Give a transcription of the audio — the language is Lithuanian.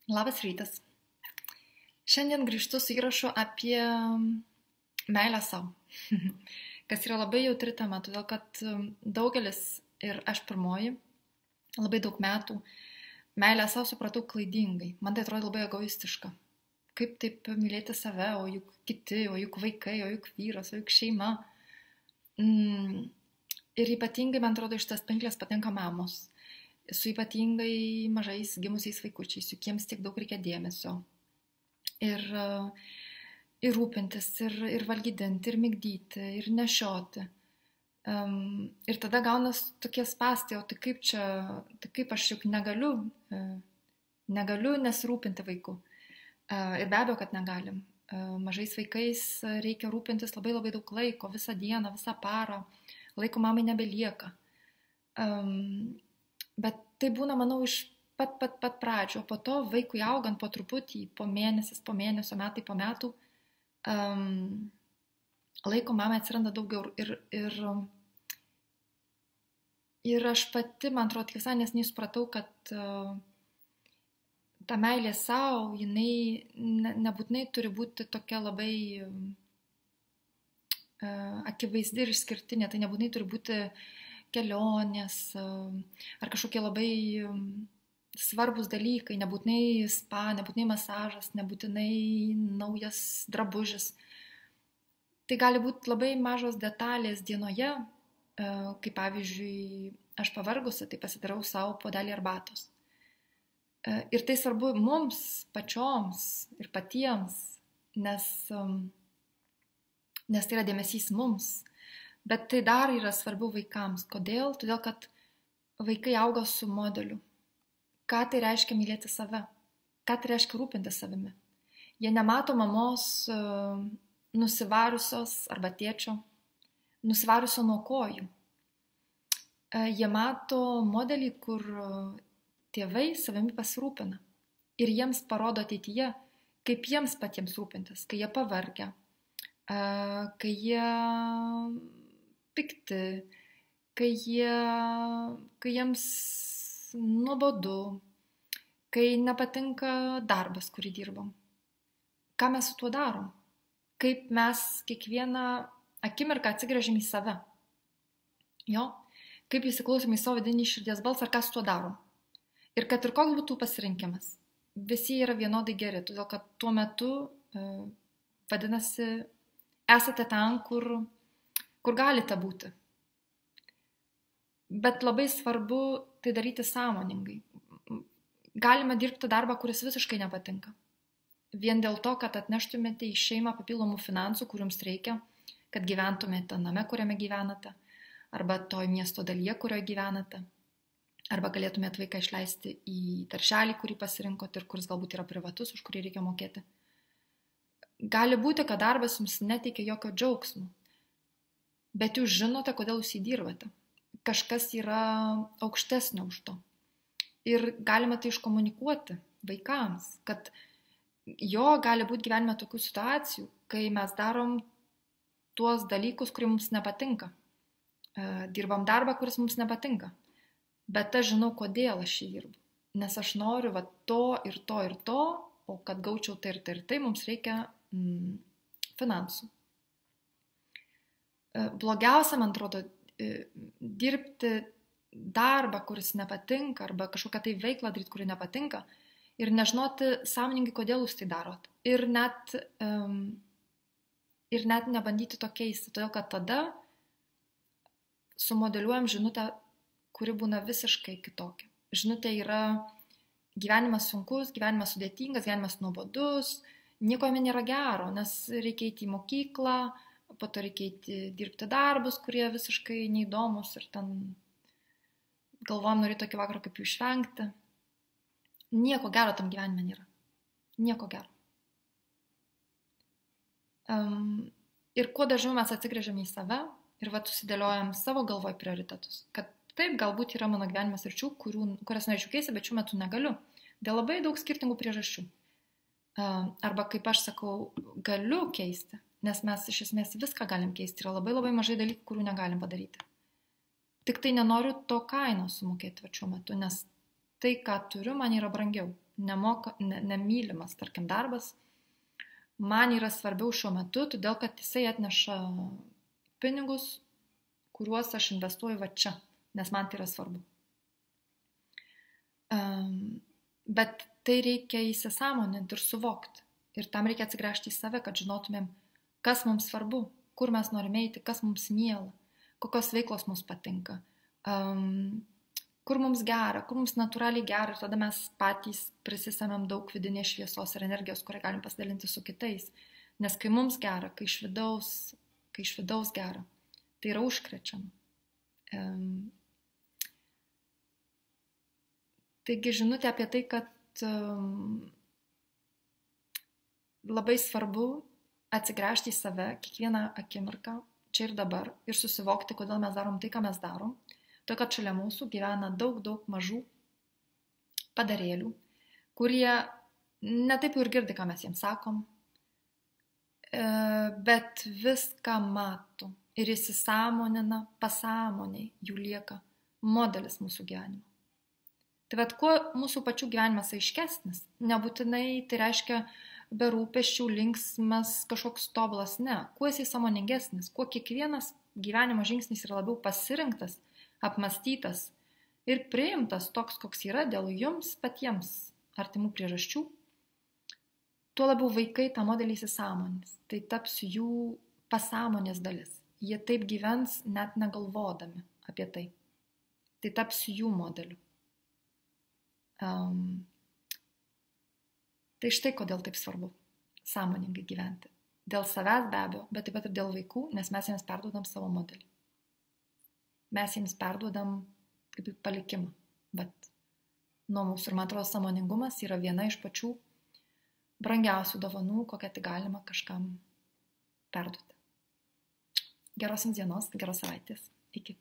Labas rytas. Šiandien grįžtu su įrašu apie meilę savo, kas yra labai jautri tema, todėl kad daugelis ir aš pirmoji, labai daug metų meilę savo supratau klaidingai. Man tai atrodo labai egoistiška. Kaip taip mylėti save, o juk kiti, o juk vaikai, o juk vyras, o juk šeima. Ir ypatingai, man atrodo, iš tas pinklės patenka mamos. Su ypatingai mažais gimusiais vaikučiais, juk jiems tiek daug reikia dėmesio. Ir rūpintis, ir valgydinti, ir migdyti, ir nešioti. Ir tada gaunas tokie spąstai, o tai kaip aš juk negaliu nesirūpinti vaikų. Ir be abejo, kad negalim. Mažais vaikais reikia rūpintis labai labai daug laiko, visą dieną, visą parą. Laiko mamai nebelieka. Bet tai būna, manau, iš pat pradžio, po to vaikui augant po truputį, po mėnesio, metai po metų, laiko mamai atsiranda daugiau ir aš pati, man atrodo, visai nesnei supratau, kad ta meilė savo, jinai nebūtinai turi būti tokia labai akivaizdi ir išskirtinė, tai nebūtinai turi būti kelionės ar kažkokie labai svarbus dalykai, nebūtinai spa, nebūtinai masažas, nebūtinai naujas drabužis. Tai gali būti labai mažos detalės dienoje, kaip pavyzdžiui, aš pavargusi, tai pasidarau savo puodelį arbatos. Ir tai svarbu mums pačioms ir patiems, nes tai yra dėmesys mums. Bet tai dar yra svarbu vaikams. Kodėl? Todėl, kad vaikai auga su modeliu. Ką tai reiškia mylėti save? Ką tai reiškia rūpinti savimi? Jie nemato mamos nusivariusios arba tėčio, nusivariusio nuo kojų. Jie mato modelį, kur tėvai savimi pasirūpina. Ir jiems parodo ateityje, kaip jiems patiems rūpintis, kai jie pavargia, kai jie pikti, kai jiems nuobodu, kai nepatinka darbas, kurį dirbam. Ką mes su tuo darom? Kaip mes kiekvieną akimirką atsigręžiam į save? Jo? Kaip įsiklausom į savo vidinį širdies balsą, ar ką su tuo darom? Ir kad ir koks būtų pasirinkimas, visi yra vienodai geri, todėl kad tuo metu, vadinasi, esate ten, kur galite būti. Bet labai svarbu tai daryti sąmoningai. Galime dirbti darbą, kuris visiškai nepatinka. Vien dėl to, kad atneštumėte į šeimą papildomų finansų, kur jums reikia, kad gyventumėte name, kuriame gyvenate, arba toj miesto dalyje, kurioje gyvenate, arba galėtumėte vaiką išleisti į darželį, kurį pasirinkot ir kuris galbūt yra privatus, už kurį reikia mokėti. Gali būti, kad darbas jums neteikia jokio džiaugsmo, bet jūs žinote, kodėl jūs įdirbate. Kažkas yra aukštesnio už to. Ir galime tai iškomunikuoti vaikams, kad jo gali būti gyvenime tokių situacijų, kai mes darom tuos dalykus, kurie mums nepatinka. Dirbam darbą, kuris mums nepatinka. Bet aš žinau, kodėl aš jį dirbu. Nes aš noriu to ir to ir to, o kad gaučiau tai ir tai ir tai, mums reikia finansų. Blogiausia, man atrodo, dirbti darbą, kuris nepatinka, arba kažkokią tai veiklą daryti, kuri nepatinka, ir nežinoti sąmoningai, kodėl jūs tai darot. Ir net nebandyti to keisti, todėl kad tada sumodeliuojam žinutę, kuri būna visiškai kitokia. Žinutė yra gyvenimas sunkus, gyvenimas sudėtingas, gyvenimas nuobodus, nieko jame nėra gero, nes reikia eiti į mokyklą, po to reikia eiti dirbti darbus, kurie visiškai neįdomus ir ten galvojam nuo ryto iki vakaro, kaip jų išvengti. Nieko gero tam gyvenime nėra. Nieko gero. Ir kuo dažniau mes atsigręžiam į save ir susidėliojam savo galvoj prioritetus, kad taip, galbūt yra mano gyvenimas sričių, kurias norėčiau keisti, bet šiuo metu negaliu. Dėl labai daug skirtingų priežasčių. Arba, kaip aš sakau, galiu keisti, nes mes iš esmės viską galim keisti. Yra labai labai mažai dalykų, kurių negalim padaryti. Tik tai nenoriu to kainos sumokėti šiuo metu, nes tai, ką turiu, man yra brangiau. nemylimas, tarkim, darbas, man yra svarbiau šiuo metu, todėl kad jisai atneša pinigus, kuriuos aš investuoju va čia, nes man tai yra svarbu. Bet tai reikia įsisąmoninti ir suvokti. Ir tam reikia atsigręžti į save, kad žinotumėm, kas mums svarbu, kur mes norime eiti, kas mums miela, kokios veiklos mums patinka, kur mums gera, kur mums natūraliai gera, ir tada mes patys prisisemėm daug vidinės šviesos ir energijos, kurią galim pasidalinti su kitais. Nes kai mums gera, kai iš vidaus gera, tai yra užkrečiama. Taigi žinutė apie tai, kad labai svarbu atsigręžti į save kiekvieną akimirką, čia ir dabar, ir susivokti, kodėl mes darom tai, ką mes darom. Tai, kad šalia mūsų gyvena daug mažų padarėlių, kurie netaip jau ir girdi, ką mes jiems sakom, bet viską mato ir įsisąmonina, pasąmoniai jų lieka modelis mūsų gyvenimo. Tai bet kuo mūsų pačių gyvenimas aiškesnis, nebūtinai tai reiškia be rūpesčių, linksmas, kažkoks tobulas, ne. Kuo jisai sąmoningesnis, kuo kiekvienas gyvenimo žingsnis yra labiau pasirinktas, apmastytas ir priimtas toks, koks yra dėl jums patiems artimų priežasčių, tuo labiau vaikai tą modelį įsisąmonins. Tai taps jų pasąmonės dalis. Jie taip gyvens net negalvodami apie tai. Tai taps jų modeliu. Tai štai kodėl taip svarbu sąmoningai gyventi. Dėl savęs be abejo, bet taip pat ir dėl vaikų, nes mes jiems perduodam savo modelį. Mes jiems perduodam kaip palikimą, bet nuo mūsų. Ir man atrodo, sąmoningumas yra viena iš pačių brangiausių dovanų, kokią tik galima kažkam perduoti. Geros jums dienos, geros savaitės. Iki.